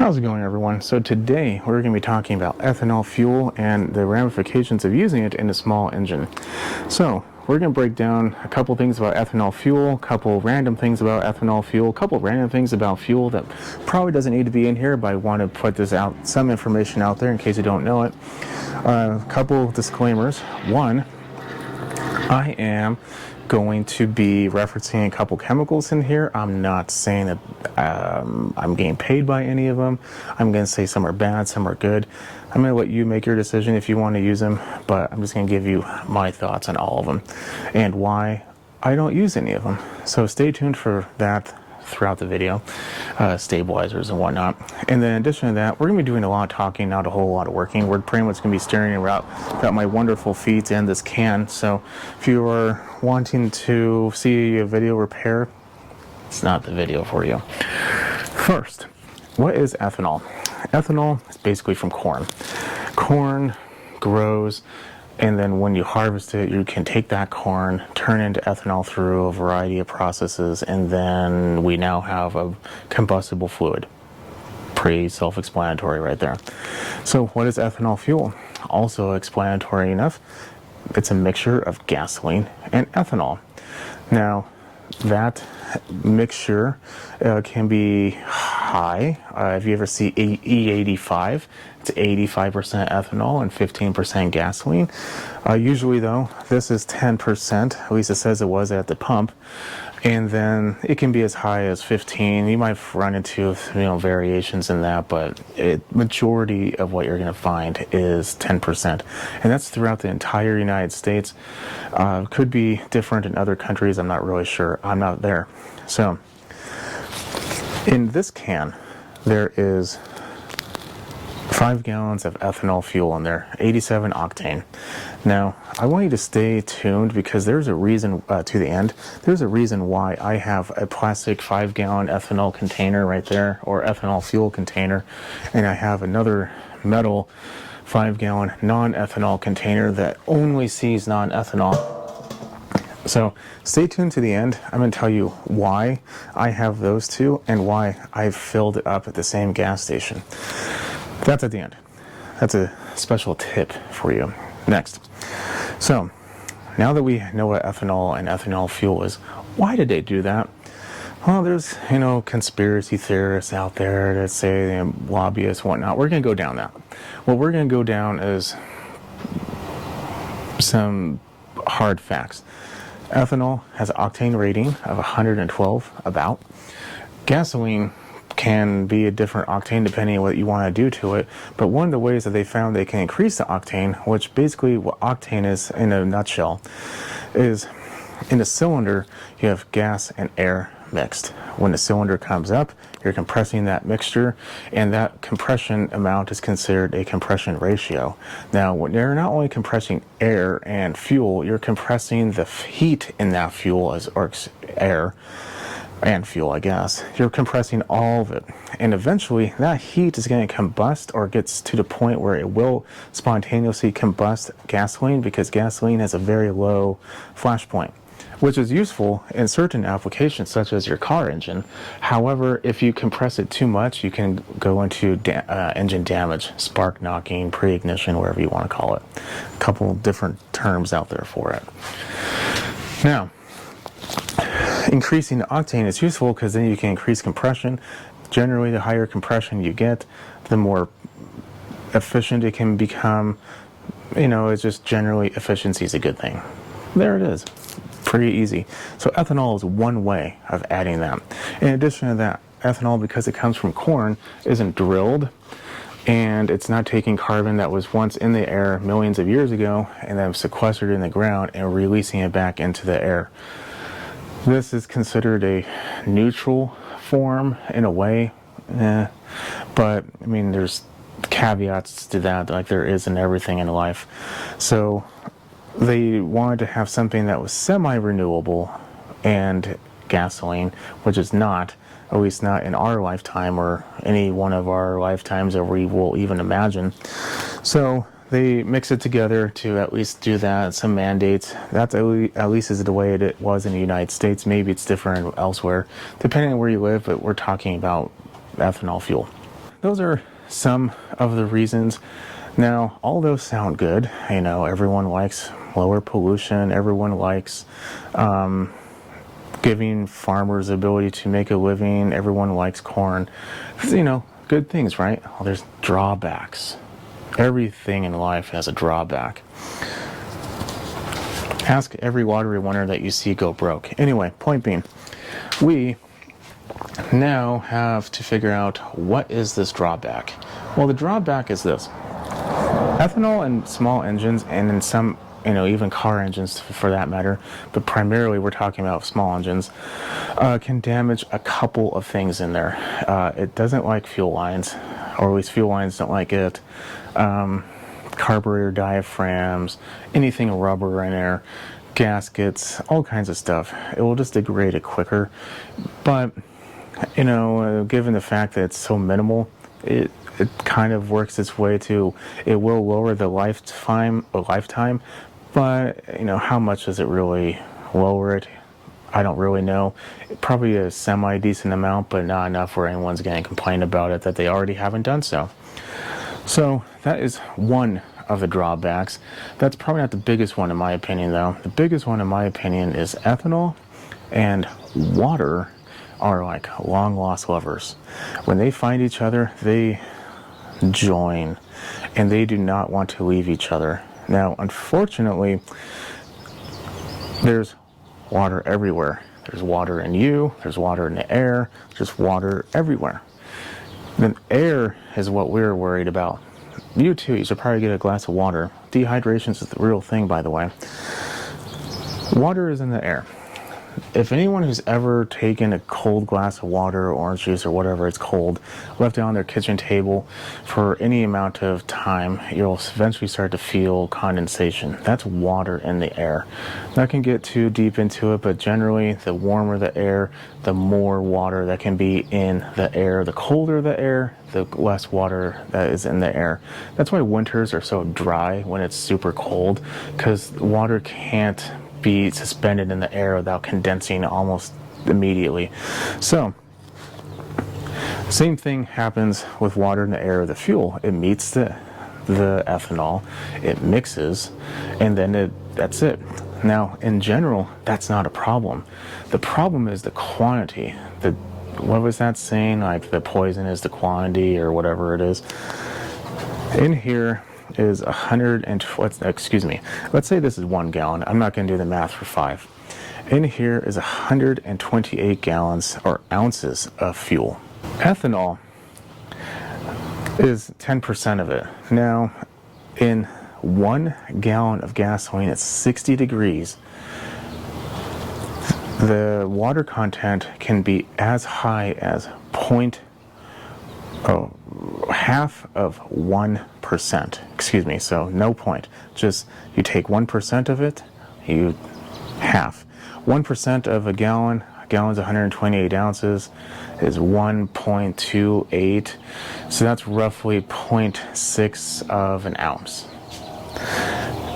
How's it going, everyone? So today we're going to be talking about ethanol fuel and the ramifications of using it in a small engine. So we're going to break down a couple things about ethanol fuel, a couple random things about ethanol fuel, a couple random things about fuel that probably doesn't need to be in here, but I want to put this out, some information out there in case you don't know it. A couple disclaimers. One, I am going to be referencing a couple chemicals in here. I'm not saying that I'm getting paid by any of them. I'm going to say some are bad, some are good. I'm going to let you make your decision if you want to use them, but I'm just going to give you my thoughts on all of them and why I don't use any of them. So stay tuned for that throughout the video, stabilizers and whatnot. And then in addition to that, we're going to be doing a lot of talking, not a whole lot of working. We're pretty much going to be staring about my wonderful feet and this can. So if you are wanting to see a video repair, it's not the video for you. First, what is ethanol? Ethanol is basically from corn. Corn grows, and then when you harvest it, you can take that corn, turn it into ethanol through a variety of processes, and then we now have a combustible fluid. Pretty self-explanatory right there. So what is ethanol fuel? Also explanatory enough. It's a mixture of gasoline and ethanol. Now, that mixture can be high. If you ever see E85, it's 85% ethanol and 15% gasoline. Usually though, this is 10%, at least it says it was at the pump, and then it can be as high as 15. You might run into variations in that, but majority of what you're going to find is 10%, and that's throughout the entire United States. Could be different in other countries. I'm not really sure. I'm not there. So in this can, there is 5 gallons of ethanol fuel in there, 87 octane. Now, I want you to stay tuned because there's a reason to the end. There's a reason why I have a plastic 5-gallon ethanol container right there, or ethanol fuel container, and I have another metal 5-gallon non-ethanol container that only sees non-ethanol. So stay tuned to the end. I'm going to tell you why I have those two and why I've filled it up at the same gas station. That's at the end. That's a special tip for you. Next. So now that we know what ethanol and ethanol fuel is, why did they do that? Well, there's, conspiracy theorists out there that say lobbyists, whatnot. We're going to go down that. What we're going to go down is some hard facts. Ethanol has an octane rating of 112 about. Gasoline can be a different octane depending on what you want to do to it, but one of the ways that they found they can increase the octane, which basically what octane is in a nutshell, is in a cylinder you have gas and air mixed. When the cylinder comes up, you're compressing that mixture, and that compression amount is considered a compression ratio. Now, when you're not only compressing air and fuel, you're compressing the heat in that fuel or air and fuel, I guess. You're compressing all of it, and eventually that heat is going to combust, or gets to the point where it will spontaneously combust gasoline, because gasoline has a very low flash point, which is useful in certain applications such as your car engine. However, if you compress it too much, you can go into engine damage, spark knocking, pre-ignition, whatever you want to call it. A couple different terms out there for it. Now, increasing the octane is useful because then you can increase compression. Generally, the higher compression you get, the more efficient it can become. It's just generally efficiency is a good thing. There it is. Pretty easy. So ethanol is one way of adding that. In addition to that, ethanol, because it comes from corn, isn't drilled, and it's not taking carbon that was once in the air millions of years ago and then sequestered in the ground and releasing it back into the air. This is considered a neutral form in a way, but there's caveats to that, like there is in everything in life. So they wanted to have something that was semi-renewable and gasoline, which is not, at least not in our lifetime or any one of our lifetimes that we will even imagine. So they mix it together to at least do that. Some mandates. That's at least is the way it was in the United States. Maybe it's different elsewhere, depending on where you live, but we're talking about ethanol fuel. those are some of the reasons. Now, all those sound good. You know, everyone likes lower pollution. Everyone likes giving farmers the ability to make a living. Everyone likes corn. You know, good things, right? Well, there's drawbacks. Everything in life has a drawback. Ask every watery wonder that you see go broke. Anyway, point being, we now have to figure out what is this drawback. Well, the drawback is this. Ethanol in small engines, and in some, you know, even car engines for that matter, but primarily we're talking about small engines, can damage a couple of things in there. It doesn't like fuel lines, or at least fuel lines don't like it. Carburetor diaphragms, anything rubber in there, gaskets, all kinds of stuff. It will just degrade it quicker. But, you know, given the fact that it's so minimal, it kind of works its way to, it will lower the lifetime, but, you know, how much does it really lower it? I don't really know. Probably a semi-decent amount, but not enough where anyone's going to complain about it that they already haven't done so. So that is one of the drawbacks. That's probably not the biggest one in my opinion though. The biggest one in my opinion is ethanol and water are like long lost lovers. When they find each other, they join and they do not want to leave each other. Now, unfortunately, there's water everywhere. There's water in you, there's water in the air, there's water everywhere. Then air is what we're worried about. You too, you should probably get a glass of water. Dehydration is the real thing, by the way. Water is in the air. If anyone who's ever taken a cold glass of water, orange juice, or whatever it's cold, left it on their kitchen table for any amount of time, you'll eventually start to feel condensation. That's water in the air. Not going to get too deep into it, but generally, the warmer the air, the more water that can be in the air. The colder the air, the less water that is in the air. That's why winters are so dry when it's super cold, because water can't be suspended in the air without condensing almost immediately. So, same thing happens with water in the air of the fuel. It meets the ethanol, it mixes, and then that's it. Now, in general, that's not a problem. The problem is the quantity. What was that saying? Like the poison is the quantity or whatever it is. In here is 120, excuse me, let's say this is 1 gallon. I'm not going to do the math for 5. In here is 128 gallons or ounces of fuel. Ethanol is 10% of it. Now, in 1 gallon of gasoline at 60 degrees, the water content can be as high as half of 1%. Excuse me, so no point. Just you take 1% of it, you half. 1% of a gallon's 128 ounces, is 1.28. So that's roughly 0.6 of an ounce.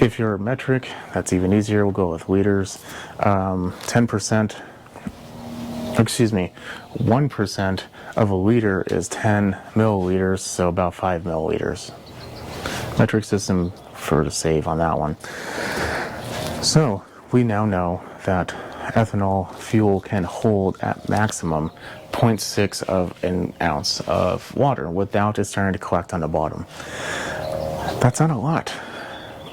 If you're metric, that's even easier. We'll go with liters. 10%, excuse me, 1% of a liter is 10 milliliters, so about 5 milliliters. Metric system for to save on that one. So we now know that ethanol fuel can hold at maximum 0.6 of an ounce of water without it starting to collect on the bottom. That's not a lot.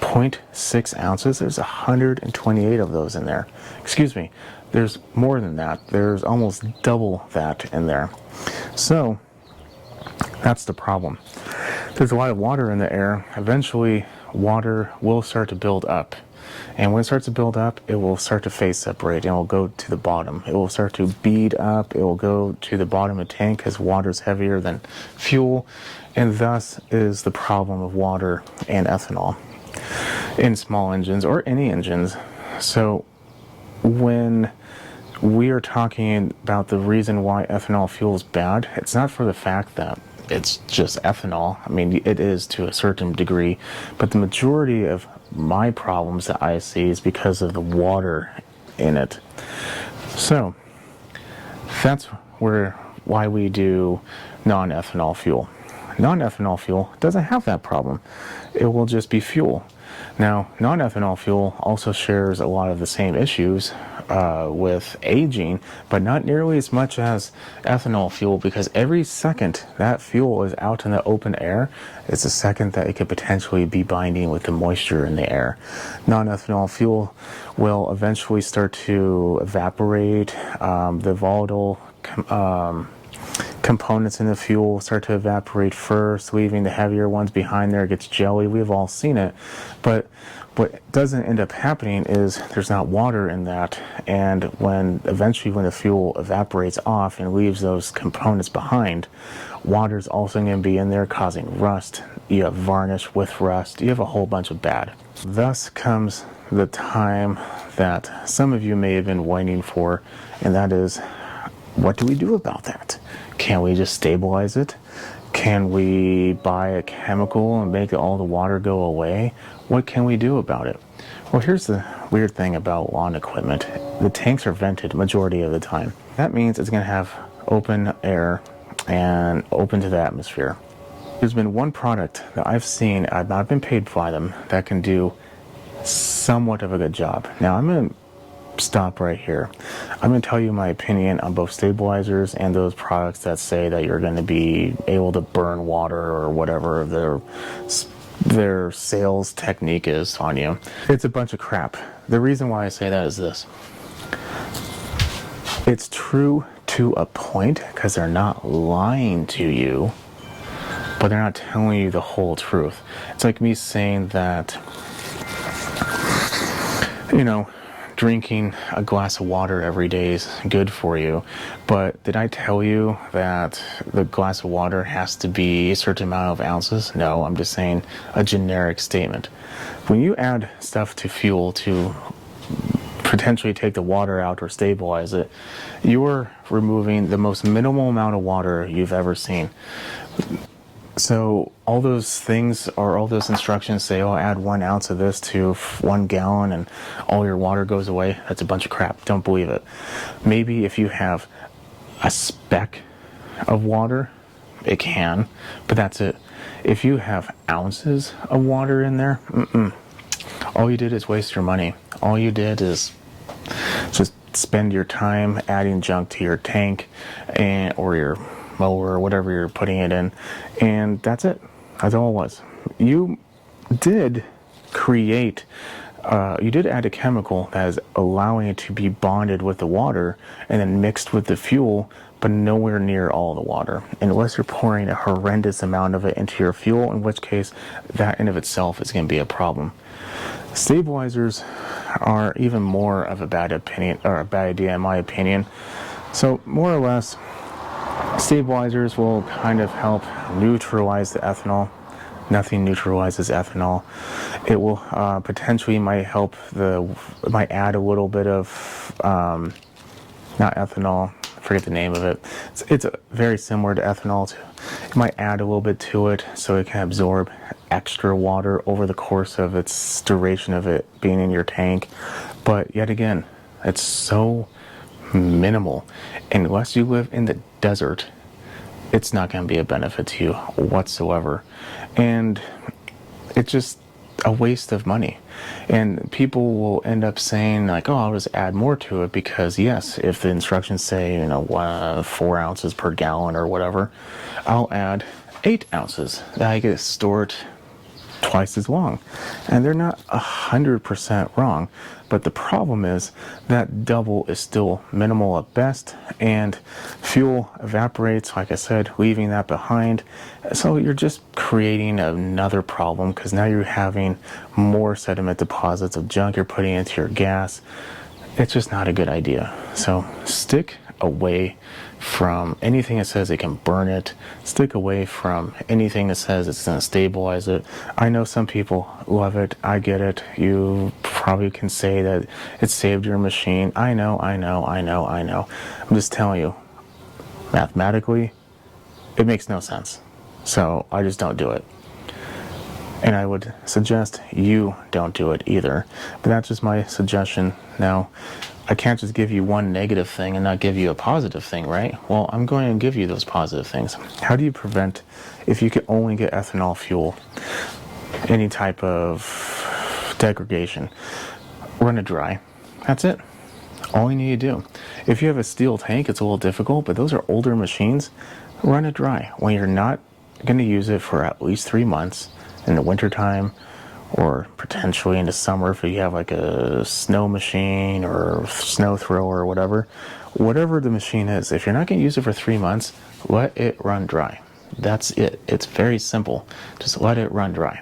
0.6 ounces, there's 128 of those in there. Excuse me, there's more than that. There's almost double that in there. So that's the problem. There's a lot of water in the air. Eventually, water will start to build up. And when it starts to build up, it will start to phase separate and it will go to the bottom. It will start to bead up. It will go to the bottom of the tank because water is heavier than fuel. And thus is the problem of water and ethanol in small engines or any engines. So when we are talking about the reason why ethanol fuel is bad, it's not for the fact that it's just ethanol. I mean, it is to a certain degree, but the majority of my problems that I see is because of the water in it. So that's why we do non-ethanol fuel. Non-ethanol fuel doesn't have that problem. It will just be fuel. Now, non-ethanol fuel also shares a lot of the same issues with aging, but not nearly as much as ethanol fuel, because every second that fuel is out in the open air, it's a second that it could potentially be binding with the moisture in the air. Non-ethanol fuel will eventually start to evaporate. The volatile components in the fuel start to evaporate first, leaving the heavier ones behind there. It gets jelly. We've all seen it. But what doesn't end up happening is there's not water in that, and eventually when the fuel evaporates off and leaves those components behind, water's also going to be in there causing rust. You have varnish with rust. You have a whole bunch of bad. Thus comes the time that some of you may have been waiting for, and that is, what do we do about that? Can we just stabilize it? Can we buy a chemical and make all the water go away? What can we do about it? Well, here's the weird thing about lawn equipment. The tanks are vented majority of the time. That means it's going to have open air and open to the atmosphere. There's been one product that I've seen, I've not been paid by them, that can do somewhat of a good job. Now, I'm going to stop right here. I'm going to tell you my opinion on both stabilizers and those products that say that you're going to be able to burn water or whatever their sales technique is on you. It's a bunch of crap. The reason why I say that is this. It's true to a point because they're not lying to you, but they're not telling you the whole truth. It's like me saying that, drinking a glass of water every day is good for you, but did I tell you that the glass of water has to be a certain amount of ounces? No, I'm just saying a generic statement. When you add stuff to fuel to potentially take the water out or stabilize it, you're removing the most minimal amount of water you've ever seen. So all those things, or all those instructions say, oh, add 1 ounce of this to 1 gallon and all your water goes away. That's a bunch of crap. Don't believe it. Maybe if you have a speck of water, it can, but that's it. If you have ounces of water in there, all you did is waste your money. All you did is just spend your time adding junk to your tank or your mower or whatever you're putting it in, and that's it. That's all it was. You did add a chemical that is allowing it to be bonded with the water and then mixed with the fuel, but nowhere near all the water, unless you're pouring a horrendous amount of it into your fuel, in which case that in of itself is going to be a problem. Stabilizers are even more of a bad idea in my opinion. So more or less, stabilizers will kind of help neutralize the ethanol. Nothing neutralizes ethanol. It will potentially might add a little bit of not ethanol, I forget the name of it. It's very similar to ethanol. It might add a little bit to it so it can absorb extra water over the course of its duration of it being in your tank. But yet again, it's so minimal. Unless you live in the desert, it's not going to be a benefit to you whatsoever. And it's just a waste of money. And people will end up saying like, oh, I'll just add more to it, because yes, if the instructions say 4 ounces per gallon or whatever, I'll add 8 ounces that I get stored twice as long. And they're not 100% wrong, but the problem is that double is still minimal at best, and fuel evaporates, like I said, leaving that behind. So you're just creating another problem, because now you're having more sediment deposits of junk you're putting into your gas. It's just not a good idea. So stick away from anything that says it can burn it. Stick away from anything that says it's going to stabilize it. I know some people love it. I get it. You probably can say that it saved your machine. I know. I'm just telling you, mathematically, it makes no sense. So I just don't do it. And I would suggest you don't do it either. But that's just my suggestion. Now, I can't just give you one negative thing and not give you a positive thing, right? Well, I'm going to give you those positive things. How do you prevent, if you can only get ethanol fuel, any type of degradation? Run it dry. That's it. All you need to do. If you have a steel tank, it's a little difficult, but those are older machines. Run it dry. When you're not going to use it for at least 3 months in the wintertime, or potentially in the summer if you have like a snow machine or snow thrower or whatever the machine is, if you're not going to use it for 3 months, let it run dry. That's it. It's very simple. Just let it run dry.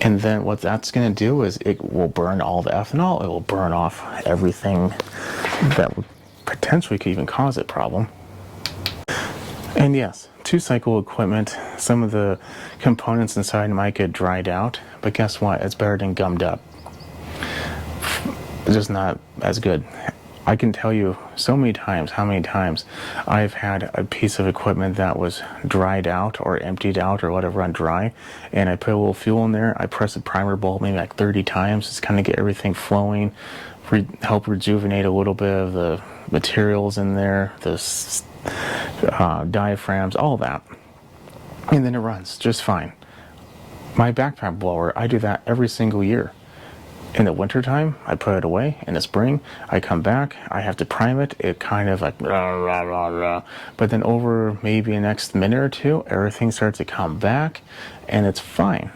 And then what that's going to do is it will burn all the ethanol. It will burn off everything that would potentially could even cause a problem. And yes, 2-cycle equipment, some of the components inside might get dried out, but guess what? It's better than gummed up. It's just not as good. I can tell you so many times how many times I've had a piece of equipment that was dried out or emptied out or let it run dry, and I put a little fuel in there. I press the primer bulb maybe like 30 times just kind of get everything flowing, help rejuvenate a little bit of the materials in there, the diaphragms, all that, and then it runs just fine. My backpack blower, I do that every single year. In the wintertime, I put it away. In the spring, I come back, I have to prime it. It kind of like rah, rah, rah, rah. But then over maybe the next minute or two, everything starts to come back and it's fine.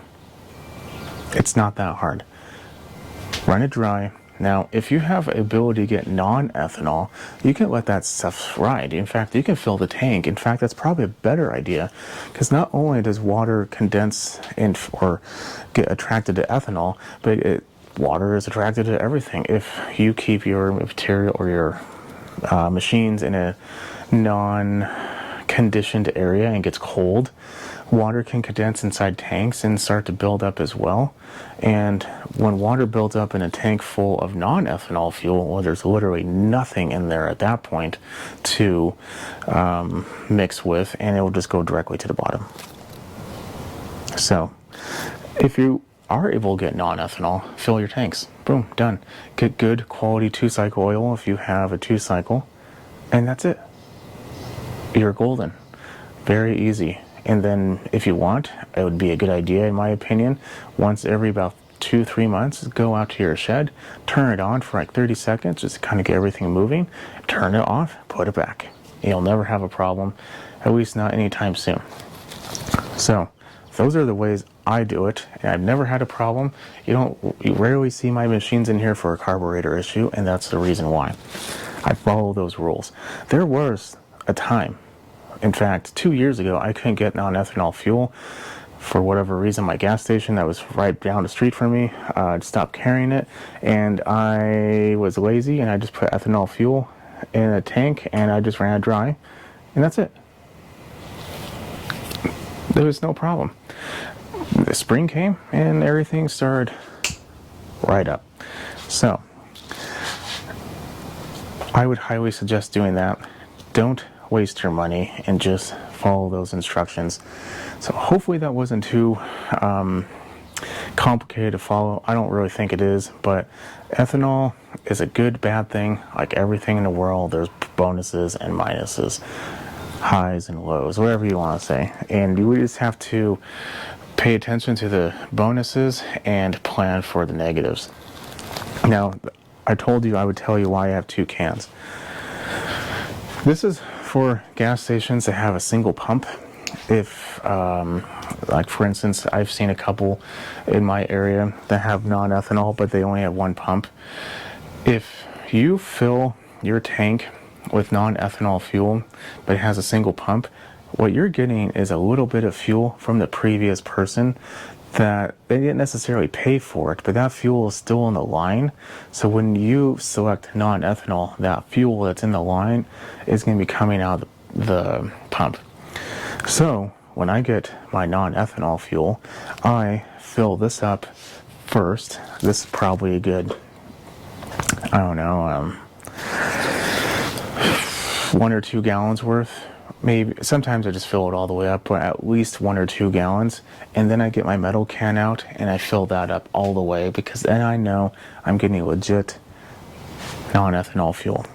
It's not that hard. Run it dry. Now, if you have the ability to get non-ethanol, you can let that stuff ride. In fact, you can fill the tank. In fact, that's probably a better idea, because not only does water condense or get attracted to ethanol, but water is attracted to everything. If you keep your material or your machines in a non-conditioned area and gets cold, water can condense inside tanks and start to build up as well. And when water builds up in a tank full of non-ethanol fuel, well, there's literally nothing in there at that point to mix with, and it will just go directly to the bottom. So if you are able to get non-ethanol, fill your tanks. Boom, done. Get good quality 2-cycle oil if you have a 2-cycle, and that's it. You're golden. Very easy. And then if you want, it would be a good idea, in my opinion, once every about 2-3 months, go out to your shed, turn it on for like 30 seconds, just kind of get everything moving, turn it off, put it back. You'll never have a problem, at least not anytime soon. So those are the ways I do it, and I've never had a problem. You rarely see my machines in here for a carburetor issue, and that's the reason why. I follow those rules. There was a time, in fact, 2 years ago, I couldn't get non-ethanol fuel for whatever reason. My gas station that was right down the street from me stopped carrying it, and I was lazy, and I just put ethanol fuel in a tank, and I just ran it dry, and that's it. There was no problem. The spring came, and everything started right up. So I would highly suggest doing that. Don't waste your money and just follow those instructions. So hopefully that wasn't too complicated to follow. I don't really think it is, but ethanol is a good, bad thing. Like everything in the world, there's bonuses and minuses, highs and lows, whatever you want to say. And you just have to pay attention to the bonuses and plan for the negatives. Now, I told you I would tell you why I have 2 cans. This is for gas stations that have a single pump. If, like for instance, I've seen a couple in my area that have non-ethanol, but they only have 1 pump. If you fill your tank with non-ethanol fuel, but it has a single pump, what you're getting is a little bit of fuel from the previous person that they didn't necessarily pay for it, but that fuel is still in the line. So when you select non-ethanol, that fuel that's in the line is going to be coming out of the pump. So when I get my non-ethanol fuel, I fill this up first. This is probably a good, I don't know, 1 or 2 gallons worth. Maybe sometimes I just fill it all the way up, but at least 1 or 2 gallons, and then I get my metal can out and I fill that up all the way, because then I know I'm getting legit non-ethanol fuel.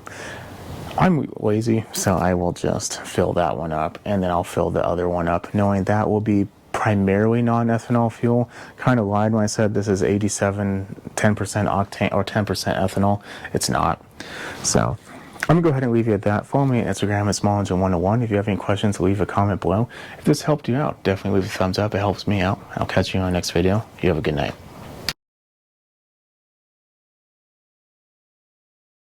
I'm lazy, so I will just fill that one up, and then I'll fill the other one up, knowing that will be primarily non-ethanol fuel. Kind of lied when I said this is 87, 10% octane or 10% ethanol. It's not. So I'm going to go ahead and leave you at that. Follow me on Instagram at smallengine101. If you have any questions, leave a comment below. If this helped you out, definitely leave a thumbs up. It helps me out. I'll catch you on the next video. You have a good night.